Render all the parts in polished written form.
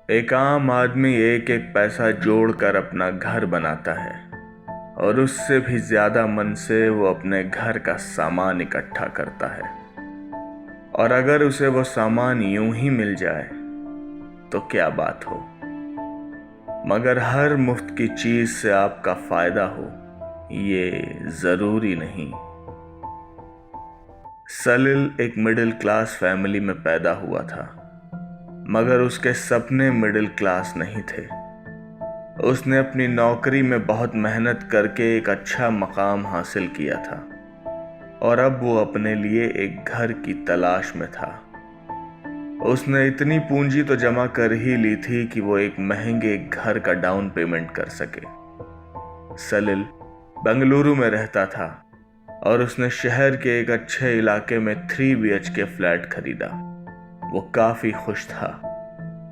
एक आम आदमी एक एक पैसा जोड़कर अपना घर बनाता है और उससे भी ज्यादा मन से वो अपने घर का सामान इकट्ठा करता है। और अगर उसे वो सामान यूं ही मिल जाए तो क्या बात हो, मगर हर मुफ्त की चीज से आपका फायदा हो ये जरूरी नहीं। सलील एक मिडिल क्लास फैमिली में पैदा हुआ था, मगर उसके सपने मिडिल क्लास नहीं थे। उसने अपनी नौकरी में बहुत मेहनत करके एक अच्छा मकाम हासिल किया था और अब वो अपने लिए एक घर की तलाश में था। उसने इतनी पूंजी तो जमा कर ही ली थी कि वो एक महंगे घर का डाउन पेमेंट कर सके। सलील बेंगलुरु में रहता था और उसने शहर के एक अच्छे इलाके में 3 BHK फ्लैट खरीदा। वो काफी खुश था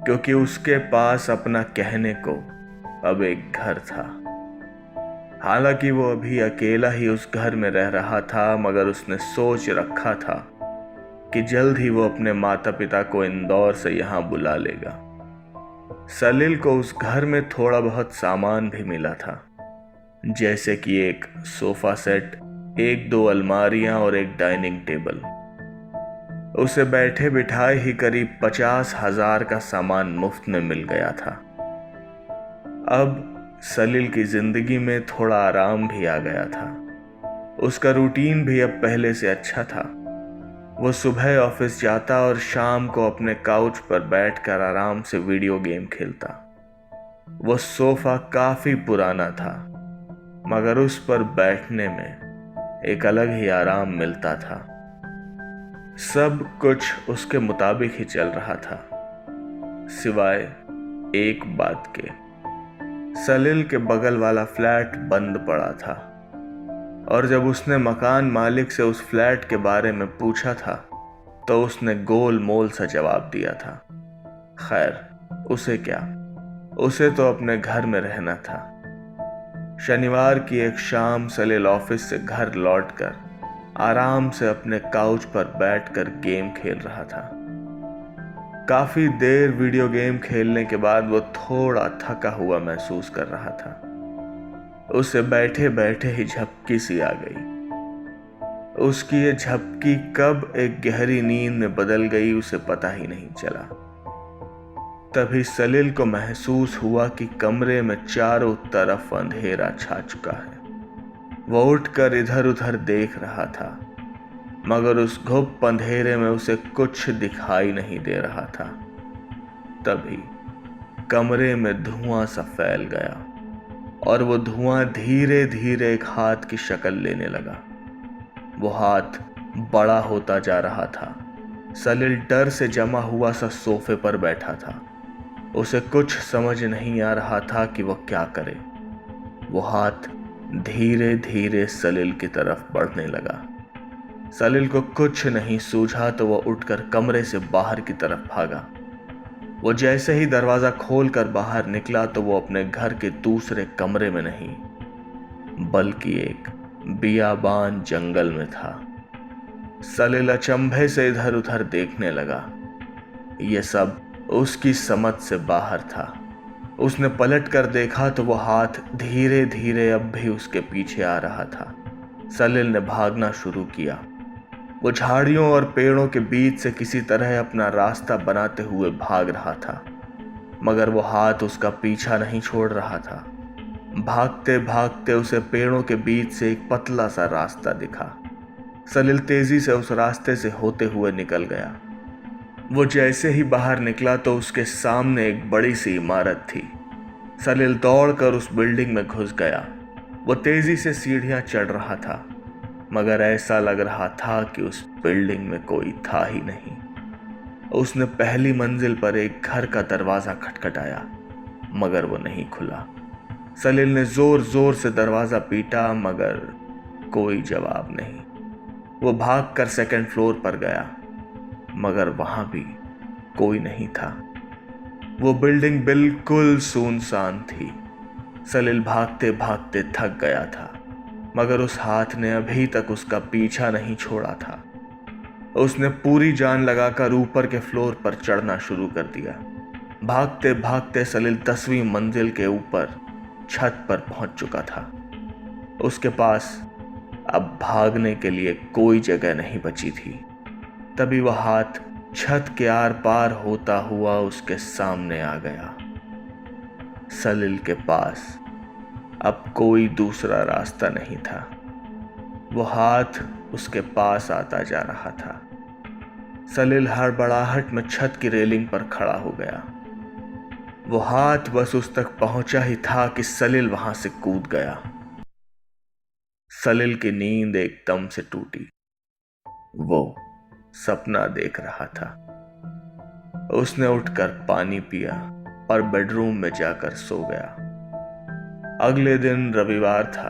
क्योंकि उसके पास अपना कहने को अब एक घर था। हालांकि वो अभी अकेला ही उस घर में रह रहा था, मगर उसने सोच रखा था कि जल्द ही वो अपने माता पिता को इंदौर से यहाँ बुला लेगा। सलील को उस घर में थोड़ा बहुत सामान भी मिला था, जैसे कि एक सोफा सेट, 1-2 अलमारियां और एक डाइनिंग टेबल। उसे बैठे बिठाए ही करीब 50,000 का सामान मुफ्त में मिल गया था। अब सलील की जिंदगी में थोड़ा आराम भी आ गया था। उसका रूटीन भी अब पहले से अच्छा था। वो सुबह ऑफिस जाता और शाम को अपने काउच पर बैठकर आराम से वीडियो गेम खेलता। वो सोफा काफी पुराना था, मगर उस पर बैठने में एक अलग ही आराम मिलता था। सब कुछ उसके मुताबिक ही चल रहा था, सिवाय एक बात के। सलील के बगल वाला फ्लैट बंद पड़ा था और जब उसने मकान मालिक से उस फ्लैट के बारे में पूछा था तो उसने गोल मोल सा जवाब दिया था। खैर, उसे क्या, उसे तो अपने घर में रहना था। शनिवार की एक शाम सलील ऑफिस से घर लौटकर आराम से अपने काउच पर बैठकर गेम खेल रहा था। काफी देर वीडियो गेम खेलने के बाद वो थोड़ा थका हुआ महसूस कर रहा था। उसे बैठे बैठे ही झपकी सी आ गई। उसकी ये झपकी कब एक गहरी नींद में बदल गई उसे पता ही नहीं चला। तभी सलील को महसूस हुआ कि कमरे में चारों तरफ अंधेरा छा चुका है। वो उठकर इधर उधर देख रहा था, मगर उस घुप अंधेरे में उसे कुछ दिखाई नहीं दे रहा था। तभी कमरे में धुआं सा फैल गया और वो धुआं धीरे धीरे एक हाथ की शक्ल लेने लगा। वो हाथ बड़ा होता जा रहा था। सलील डर से जमा हुआ सा सोफे पर बैठा था। उसे कुछ समझ नहीं आ रहा था कि वह क्या करे। वो हाथ धीरे धीरे सलील की तरफ बढ़ने लगा। सलील को कुछ नहीं सूझा तो वह उठकर कमरे से बाहर की तरफ भागा। वो जैसे ही दरवाजा खोलकर बाहर निकला तो वो अपने घर के दूसरे कमरे में नहीं, बल्कि एक बियाबान जंगल में था। सलील अचंभे से इधर उधर देखने लगा। यह सब उसकी समझ से बाहर था। उसने पलट कर देखा तो वो हाथ धीरे धीरे अब भी उसके पीछे आ रहा था। सलील ने भागना शुरू किया। वो झाड़ियों और पेड़ों के बीच से किसी तरह अपना रास्ता बनाते हुए भाग रहा था, मगर वो हाथ उसका पीछा नहीं छोड़ रहा था। भागते भागते उसे पेड़ों के बीच से एक पतला सा रास्ता दिखा। सलील तेजी से उस रास्ते से होते हुए निकल गया। वो जैसे ही बाहर निकला तो उसके सामने एक बड़ी सी इमारत थी। सलील दौड़कर उस बिल्डिंग में घुस गया। वो तेजी से सीढ़ियां चढ़ रहा था, मगर ऐसा लग रहा था कि उस बिल्डिंग में कोई था ही नहीं। उसने पहली मंजिल पर एक घर का दरवाजा खटखटाया, मगर वो नहीं खुला। सलील ने जोर जोर से दरवाजा पीटा, मगर कोई जवाब नहीं। वो भागकर 2nd फ्लोर पर गया, मगर वहां भी कोई नहीं था। वो बिल्डिंग बिल्कुल सुनसान थी। सलील भागते भागते थक गया था, मगर उस हाथ ने अभी तक उसका पीछा नहीं छोड़ा था। उसने पूरी जान लगाकर ऊपर के फ्लोर पर चढ़ना शुरू कर दिया, भागते भागते सलील 10वीं मंजिल के ऊपर छत पर पहुंच चुका था। उसके पास अब भागने के लिए कोई जगह नहीं बची थी। तभी वह हाथ छत के आर पार होता हुआ उसके सामने आ गया। सलील के पास अब कोई दूसरा रास्ता नहीं था। वो हाथ उसके पास आता जा रहा था। सलील हड़बड़ाहट में छत की रेलिंग पर खड़ा हो गया। वो हाथ बस उस तक पहुंचा ही था कि सलील वहां से कूद गया। सलील की नींद एकदम से टूटी। वो सपना देख रहा था। उसने उठकर पानी पिया और बेडरूम में जाकर सो गया। अगले दिन रविवार था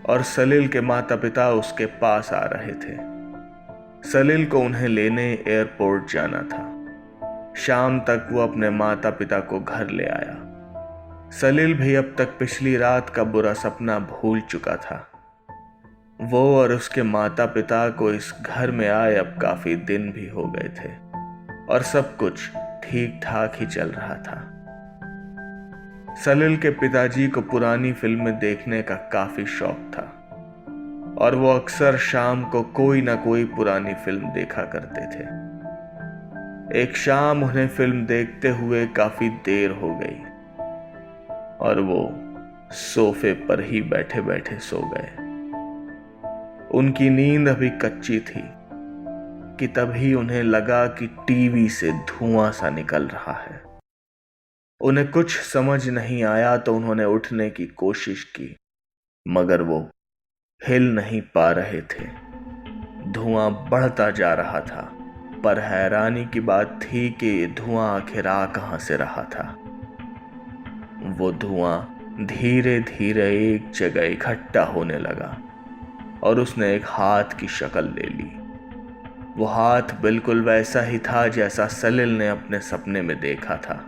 और सलील के माता पिता उसके पास आ रहे थे। सलील को उन्हें लेने एयरपोर्ट जाना था। शाम तक वो अपने माता पिता को घर ले आया। सलील भी अब तक पिछली रात का बुरा सपना भूल चुका था। वो और उसके माता पिता को इस घर में आए अब काफी दिन भी हो गए थे और सब कुछ ठीक ठाक ही चल रहा था। सलील के पिताजी को पुरानी फिल्में देखने का काफी शौक था और वो अक्सर शाम को कोई ना कोई पुरानी फिल्म देखा करते थे। एक शाम उन्हें फिल्म देखते हुए काफी देर हो गई और वो सोफे पर ही बैठे बैठे सो गए। उनकी नींद अभी कच्ची थी कि तभी उन्हें लगा कि टीवी से धुआं सा निकल रहा है। उन्हें कुछ समझ नहीं आया तो उन्होंने उठने की कोशिश की, मगर वो हिल नहीं पा रहे थे। धुआं बढ़ता जा रहा था, पर हैरानी की बात थी कि ये धुआं आखिर आ कहां से रहा था। वो धुआं धीरे धीरे एक जगह इकट्ठा होने लगा और उसने एक हाथ की शक्ल ले ली। वो हाथ बिल्कुल वैसा ही था जैसा सलील ने अपने सपने में देखा था।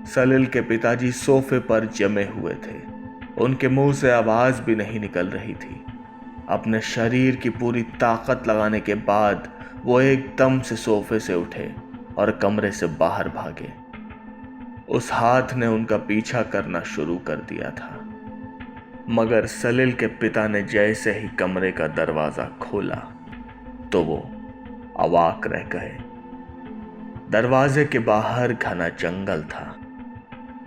सलील के पिताजी सोफे पर जमे हुए थे। उनके मुंह से आवाज भी नहीं निकल रही थी। अपने शरीर की पूरी ताकत लगाने के बाद वो एकदम से सोफे से उठे और कमरे से बाहर भागे। उस हाथ ने उनका पीछा करना शुरू कर दिया था, मगर सलील के पिता ने जैसे ही कमरे का दरवाजा खोला तो वो अवाक रह गए। दरवाजे के बाहर घना जंगल था।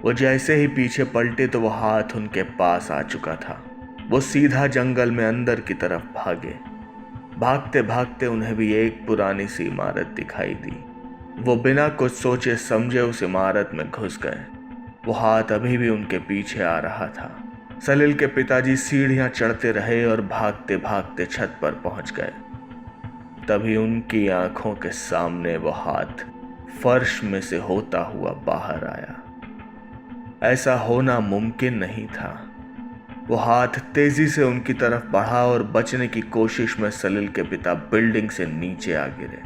वो जैसे ही पीछे पलटे तो वो हाथ उनके पास आ चुका था। वो सीधा जंगल में अंदर की तरफ भागे। भागते भागते उन्हें भी एक पुरानी सी इमारत दिखाई दी। वो बिना कुछ सोचे समझे उस इमारत में घुस गए। वो हाथ अभी भी उनके पीछे आ रहा था। सलील के पिताजी सीढ़ियां चढ़ते रहे और भागते भागते छत पर पहुंच गए। तभी उनकी आंखों के सामने वो हाथ फर्श में से होता हुआ बाहर आया। ऐसा होना मुमकिन नहीं था। वो हाथ तेजी से उनकी तरफ बढ़ा और बचने की कोशिश में सलील के पिता बिल्डिंग से नीचे आ गिरे।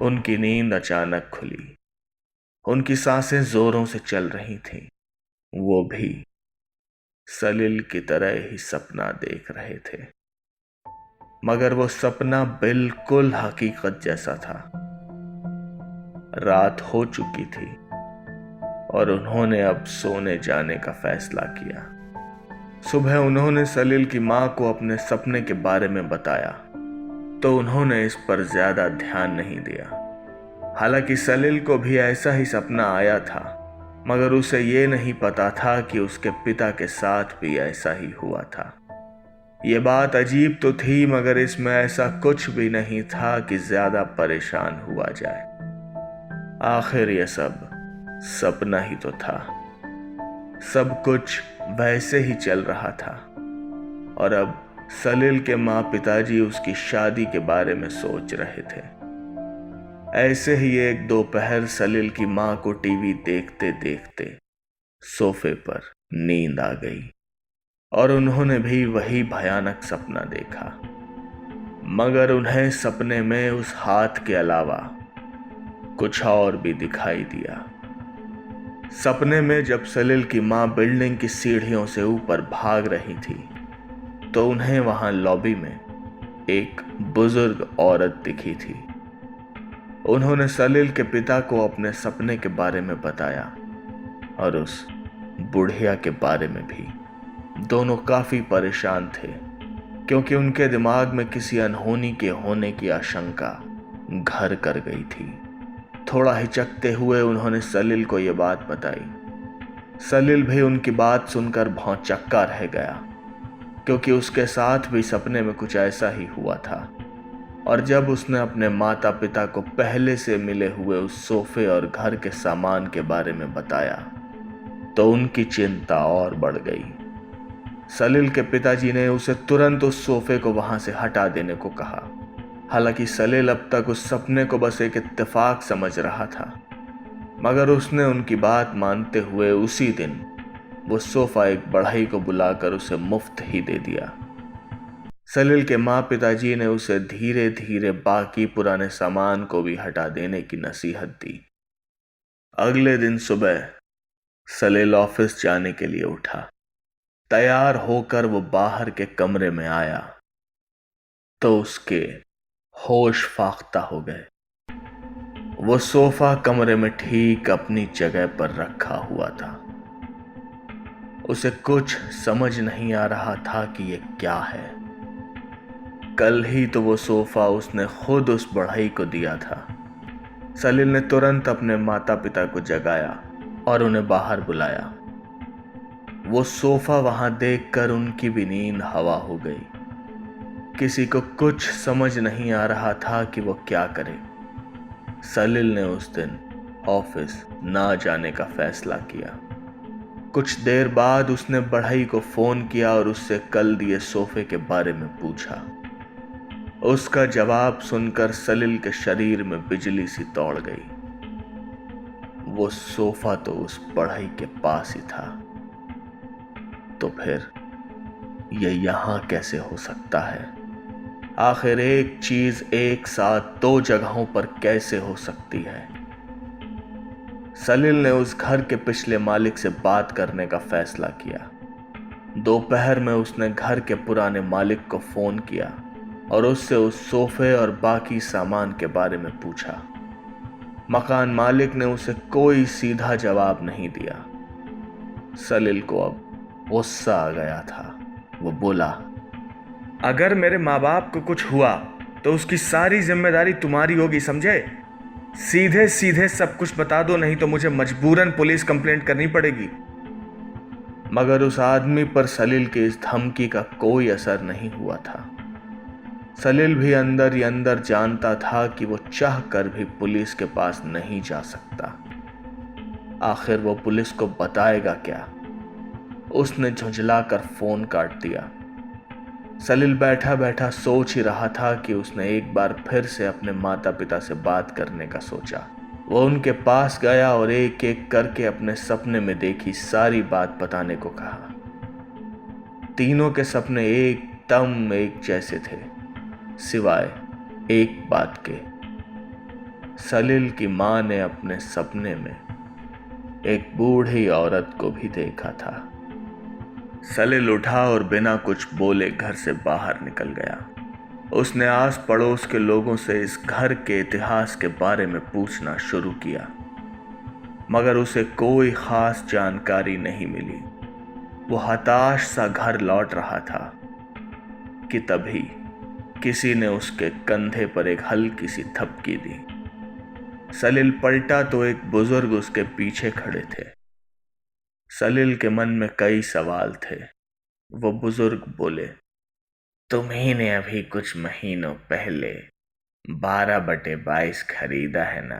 उनकी नींद अचानक खुली। उनकी सांसें जोरों से चल रही थीं। वो भी सलील की तरह ही सपना देख रहे थे, मगर वो सपना बिल्कुल हकीकत जैसा था। रात हो चुकी थी और उन्होंने अब सोने जाने का फैसला किया। सुबह उन्होंने सलील की मां को अपने सपने के बारे में बताया तो उन्होंने इस पर ज्यादा ध्यान नहीं दिया। हालांकि सलील को भी ऐसा ही सपना आया था, मगर उसे ये नहीं पता था कि उसके पिता के साथ भी ऐसा ही हुआ था। ये बात अजीब तो थी, मगर इसमें ऐसा कुछ भी नहीं था कि ज्यादा परेशान हुआ जाए। आखिर ये सब सपना ही तो था। सब कुछ वैसे ही चल रहा था और अब सलील के माँ पिताजी उसकी शादी के बारे में सोच रहे थे। ऐसे ही एक दोपहर सलील की माँ को टीवी देखते देखते सोफे पर नींद आ गई और उन्होंने भी वही भयानक सपना देखा, मगर उन्हें सपने में उस हाथ के अलावा कुछ और भी दिखाई दिया। सपने में जब सलील की मां बिल्डिंग की सीढ़ियों से ऊपर भाग रही थी तो उन्हें वहां लॉबी में एक बुजुर्ग औरत दिखी थी। उन्होंने सलील के पिता को अपने सपने के बारे में बताया और उस बुढ़िया के बारे में भी। दोनों काफी परेशान थे क्योंकि उनके दिमाग में किसी अनहोनी के होने की आशंका घर कर गई थी। थोड़ा हिचकते हुए उन्होंने सलील को यह बात बताई। सलील भी उनकी बात सुनकर भौंचक्का रह गया क्योंकि उसके साथ भी सपने में कुछ ऐसा ही हुआ था। और जब उसने अपने माता पिता को पहले से मिले हुए उस सोफे और घर के सामान के बारे में बताया तो उनकी चिंता और बढ़ गई। सलील के पिताजी ने उसे तुरंत उस सोफे को वहां से हटा देने को कहा। हालांकि सलील अब तक उस सपने को बस एक इत्तेफाक समझ रहा था, मगर उसने उनकी बात मानते हुए उसी दिन वो सोफा एक बढ़ई को बुलाकर उसे मुफ्त ही दे दिया। सलील के माँ पिताजी ने उसे धीरे धीरे बाकी पुराने सामान को भी हटा देने की नसीहत दी। अगले दिन सुबह सलील ऑफिस जाने के लिए उठा। तैयार होकर वो बाहर के कमरे में आया तो उसके होश फाख्ता हो गए। वो सोफा कमरे में ठीक अपनी जगह पर रखा हुआ था। उसे कुछ समझ नहीं आ रहा था कि ये क्या है। कल ही तो वो सोफा उसने खुद उस बढ़ई को दिया था। सलील ने तुरंत अपने माता पिता को जगाया और उन्हें बाहर बुलाया। वो सोफा वहां देखकर उनकी भी नींद हवा हो गई। किसी को कुछ समझ नहीं आ रहा था कि वो क्या करे। सलील ने उस दिन ऑफिस ना जाने का फैसला किया। कुछ देर बाद उसने बढ़ई को फोन किया और उससे कल दिए सोफे के बारे में पूछा। उसका जवाब सुनकर सलील के शरीर में बिजली सी दौड़ गई। वो सोफा तो उस बढ़ई के पास ही था, तो फिर ये यहां कैसे हो सकता है? आखिर एक चीज एक साथ दो जगहों पर कैसे हो सकती है? सलील ने उस घर के पिछले मालिक से बात करने का फैसला किया। दोपहर में उसने घर के पुराने मालिक को फोन किया और उससे उस सोफे और बाकी सामान के बारे में पूछा। मकान मालिक ने उसे कोई सीधा जवाब नहीं दिया। सलील को अब गुस्सा आ गया था। वो बोला, अगर मेरे माँ बाप को कुछ हुआ तो उसकी सारी जिम्मेदारी तुम्हारी होगी, समझे? सीधे सीधे सब कुछ बता दो, नहीं तो मुझे मजबूरन पुलिस कंप्लेंट करनी पड़ेगी। मगर उस आदमी पर सलील की इस धमकी का कोई असर नहीं हुआ था। सलील भी अंदर ही अंदर जानता था कि वो चाह कर भी पुलिस के पास नहीं जा सकता। आखिर वो पुलिस को बताएगा क्या? उसने झुंझलाकर फोन काट दिया। सलील बैठा बैठा सोच ही रहा था कि उसने एक बार फिर से अपने माता पिता से बात करने का सोचा। वो उनके पास गया और एक एक करके अपने सपने में देखी सारी बात बताने को कहा। तीनों के सपने एकदम एक जैसे थे, सिवाय एक बात के। सलील की मां ने अपने सपने में एक बूढ़ी औरत को भी देखा था। सलील उठा और बिना कुछ बोले घर से बाहर निकल गया। उसने आस पड़ोस के लोगों से इस घर के इतिहास के बारे में पूछना शुरू किया, मगर उसे कोई खास जानकारी नहीं मिली। वो हताश सा घर लौट रहा था कि तभी किसी ने उसके कंधे पर एक हल्की सी थपकी दी। सलील पलटा तो एक बुजुर्ग उसके पीछे खड़े थे। सलील के मन में कई सवाल थे। वो बुजुर्ग बोले, तुम्ही ने अभी कुछ महीनों पहले 12/22 खरीदा है ना?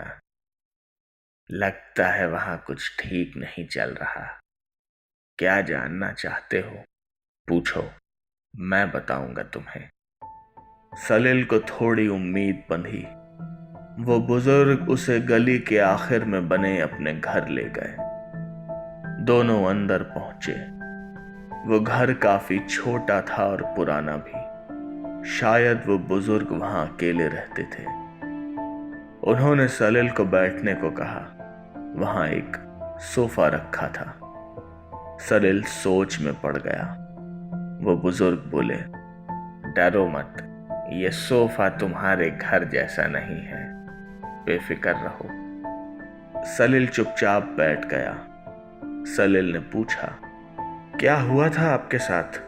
लगता है वहां कुछ ठीक नहीं चल रहा। क्या जानना चाहते हो? पूछो, मैं बताऊंगा तुम्हें। सलील को थोड़ी उम्मीद बंधी। वो बुजुर्ग उसे गली के आखिर में बने अपने घर ले गए। दोनों अंदर पहुंचे। वो घर काफी छोटा था और पुराना भी। शायद वो बुजुर्ग वहां अकेले रहते थे। उन्होंने सलील को बैठने को कहा। वहां एक सोफा रखा था। सलील सोच में पड़ गया। वो बुजुर्ग बोले, डरो मत, ये सोफा तुम्हारे घर जैसा नहीं है। बेफिक्र रहो। सलील चुपचाप बैठ गया। सलील ने पूछा, क्या हुआ था आपके साथ?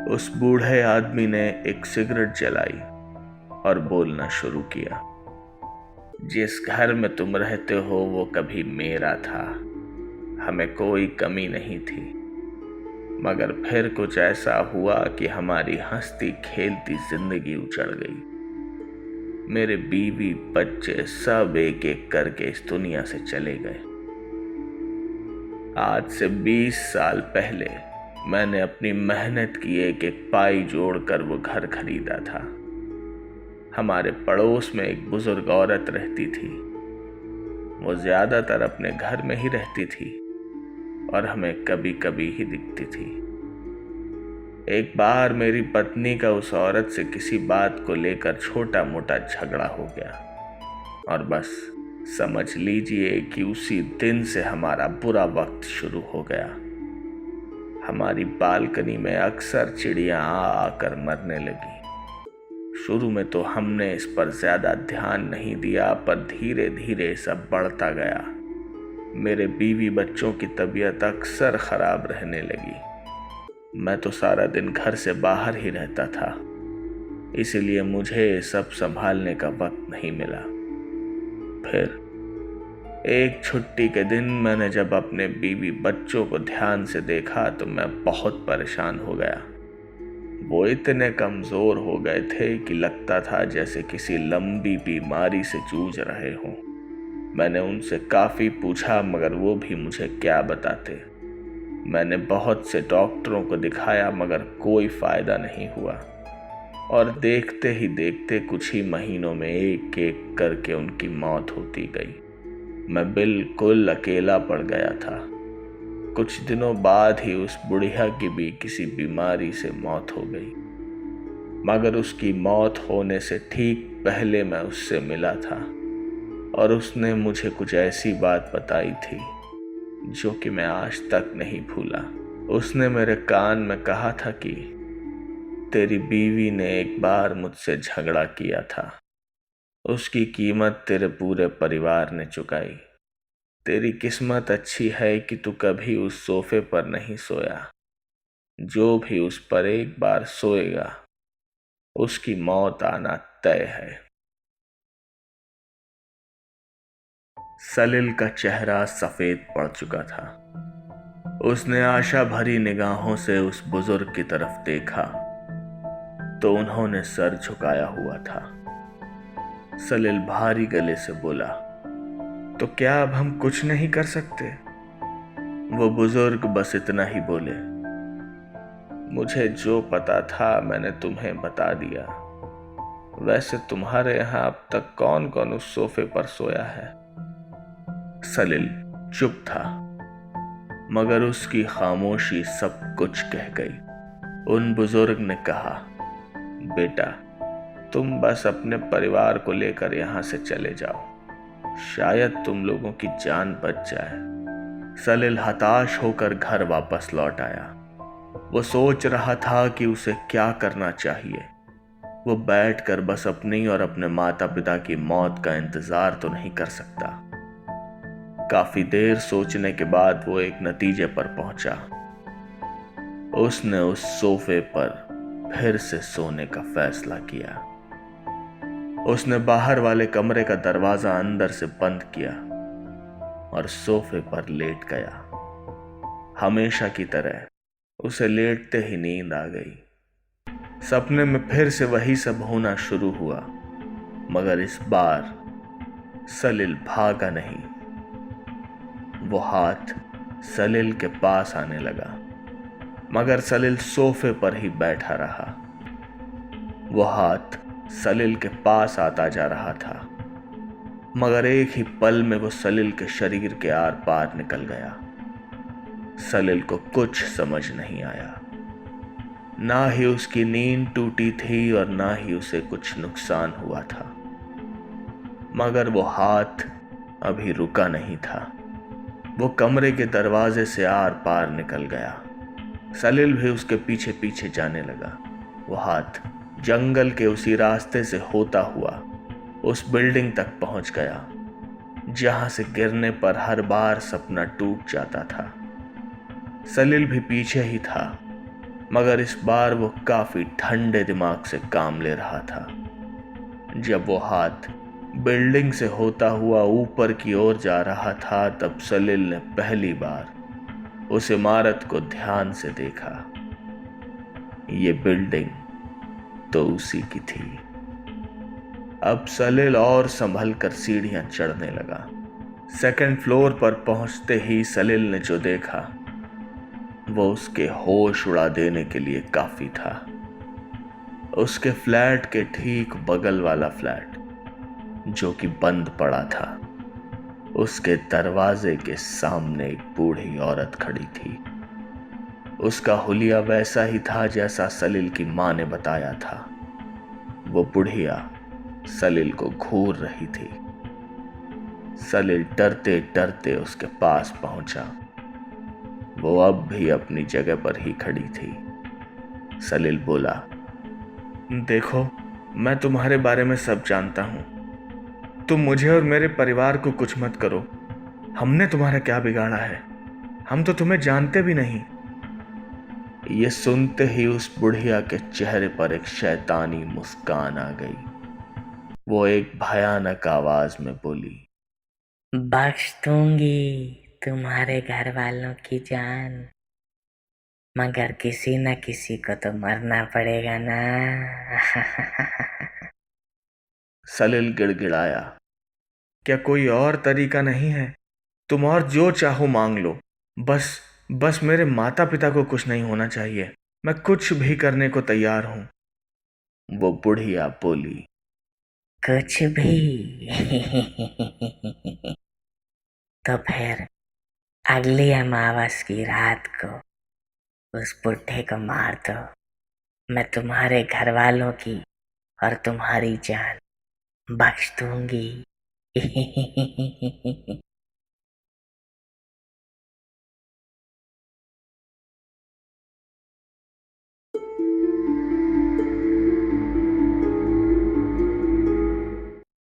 उस बूढ़े आदमी ने एक सिगरेट जलाई और बोलना शुरू किया। जिस घर में तुम रहते हो वो कभी मेरा था। हमें कोई कमी नहीं थी, मगर फिर कुछ ऐसा हुआ कि हमारी हंसती खेलती जिंदगी उजड़ गई। मेरे बीवी बच्चे सब एक एक करके इस दुनिया से चले गए। आज से 20 साल पहले मैंने अपनी मेहनत की एक एक पाई जोड़कर वो घर खरीदा था। हमारे पड़ोस में एक बुजुर्ग औरत रहती थी। वो ज्यादातर अपने घर में ही रहती थी और हमें कभी कभी ही दिखती थी। एक बार मेरी पत्नी का उस औरत से किसी बात को लेकर छोटा मोटा झगड़ा हो गया और बस समझ लीजिए कि उसी दिन से हमारा बुरा वक्त शुरू हो गया। हमारी बालकनी में अक्सर चिड़ियां आकर मरने लगी। शुरू में तो हमने इस पर ज्यादा ध्यान नहीं दिया, पर धीरे धीरे सब बढ़ता गया। मेरे बीवी बच्चों की तबीयत अक्सर खराब रहने लगी। मैं तो सारा दिन घर से बाहर ही रहता था, इसीलिए मुझे सब संभालने का वक्त नहीं मिला। फिर एक छुट्टी के दिन मैंने जब अपने बीवी बच्चों को ध्यान से देखा तो मैं बहुत परेशान हो गया। वो इतने कमजोर हो गए थे कि लगता था जैसे किसी लंबी बीमारी से जूझ रहे हों। मैंने उनसे काफी पूछा, मगर वो भी मुझे क्या बताते। मैंने बहुत से डॉक्टरों को दिखाया, मगर कोई फायदा नहीं हुआ और देखते ही देखते कुछ ही महीनों में एक एक करके उनकी मौत होती गई। मैं बिल्कुल अकेला पड़ गया था। कुछ दिनों बाद ही उस बुढ़िया की भी किसी बीमारी से मौत हो गई, मगर उसकी मौत होने से ठीक पहले मैं उससे मिला था और उसने मुझे कुछ ऐसी बात बताई थी जो कि मैं आज तक नहीं भूला। उसने मेरे कान में कहा था कि तेरी बीवी ने एक बार मुझसे झगड़ा किया था, उसकी कीमत तेरे पूरे परिवार ने चुकाई। तेरी किस्मत अच्छी है कि तू कभी उस सोफे पर नहीं सोया। जो भी उस पर एक बार सोएगा उसकी मौत आना तय है। सलील का चेहरा सफेद पड़ चुका था। उसने आशा भरी निगाहों से उस बुजुर्ग की तरफ देखा तो उन्होंने सर झुकाया हुआ था। सलील भारी गले से बोला, तो क्या अब हम कुछ नहीं कर सकते? वो बुजुर्ग बस इतना ही बोले, मुझे जो पता था मैंने तुम्हें बता दिया। वैसे तुम्हारे यहां अब तक कौन कौन उस सोफे पर सोया है? सलील चुप था, मगर उसकी खामोशी सब कुछ कह गई। उन बुजुर्ग ने कहा, बेटा तुम बस अपने परिवार को लेकर यहां से चले जाओ, शायद तुम लोगों की जान बच जाए। सलील हताश होकर घर वापस लौट आया। वो सोच रहा था कि उसे क्या करना चाहिए। वो बैठकर बस अपनी और अपने माता पिता की मौत का इंतजार तो नहीं कर सकता। काफी देर सोचने के बाद वो एक नतीजे पर पहुंचा। उसने उस सोफे पर फिर से सोने का फैसला किया। उसने बाहर वाले कमरे का दरवाजा अंदर से बंद किया और सोफे पर लेट गया। हमेशा की तरह उसे लेटते ही नींद आ गई। सपने में फिर से वही सब होना शुरू हुआ, मगर इस बार सलील भागा नहीं। वो हाथ सलील के पास आने लगा, मगर सलील सोफे पर ही बैठा रहा। वो हाथ सलील के पास आता जा रहा था, मगर एक ही पल में वो सलील के शरीर के आर पार निकल गया। सलील को कुछ समझ नहीं आया। ना ही उसकी नींद टूटी थी और ना ही उसे कुछ नुकसान हुआ था, मगर वो हाथ अभी रुका नहीं था। वो कमरे के दरवाजे से आर पार निकल गया। सलील भी उसके पीछे पीछे जाने लगा। वो हाथ जंगल के उसी रास्ते से होता हुआ उस बिल्डिंग तक पहुंच गया जहां से गिरने पर हर बार सपना टूट जाता था। सलील भी पीछे ही था, मगर इस बार वो काफी ठंडे दिमाग से काम ले रहा था। जब वो हाथ बिल्डिंग से होता हुआ ऊपर की ओर जा रहा था, तब सलील ने पहली बार उस इमारत को ध्यान से देखा। ये बिल्डिंग तो उसी की थी। अब सलील और संभल कर सीढ़ियां चढ़ने लगा। सेकंड फ्लोर पर पहुंचते ही सलील ने जो देखा वो उसके होश उड़ा देने के लिए काफी था। उसके फ्लैट के ठीक बगल वाला फ्लैट, जो कि बंद पड़ा था, उसके दरवाजे के सामने एक बूढ़ी औरत खड़ी थी। उसका हुलिया वैसा ही था जैसा सलील की मां ने बताया था। वो बुढ़िया सलील को घूर रही थी। सलील डरते डरते उसके पास पहुंचा। वो अब भी अपनी जगह पर ही खड़ी थी। सलील बोला, देखो, मैं तुम्हारे बारे में सब जानता हूं। तुम मुझे और मेरे परिवार को कुछ मत करो। हमने तुम्हारा क्या बिगाड़ा है? हम तो तुम्हें जानते भी नहीं। ये सुनते ही उस बुढ़िया के चेहरे पर एक शैतानी मुस्कान आ गई। वो एक भयानक आवाज में बोली, बख्श दूंगी तुम्हारे घर वालों की जान, मगर किसी न किसी को तो मरना पड़ेगा ना। सलील गिड़गिड़ाया, क्या कोई और तरीका नहीं है? तुम और जो चाहो मांग लो। बस बस मेरे माता पिता को कुछ नहीं होना चाहिए। मैं कुछ भी करने को तैयार हूं। वो बुढ़िया बोली। कुछ भी। तो फिर अगली अमावस की रात को उस बुढ़े को मार दो। मैं तुम्हारे घर वालों की और तुम्हारी जान बख्श दूंगी।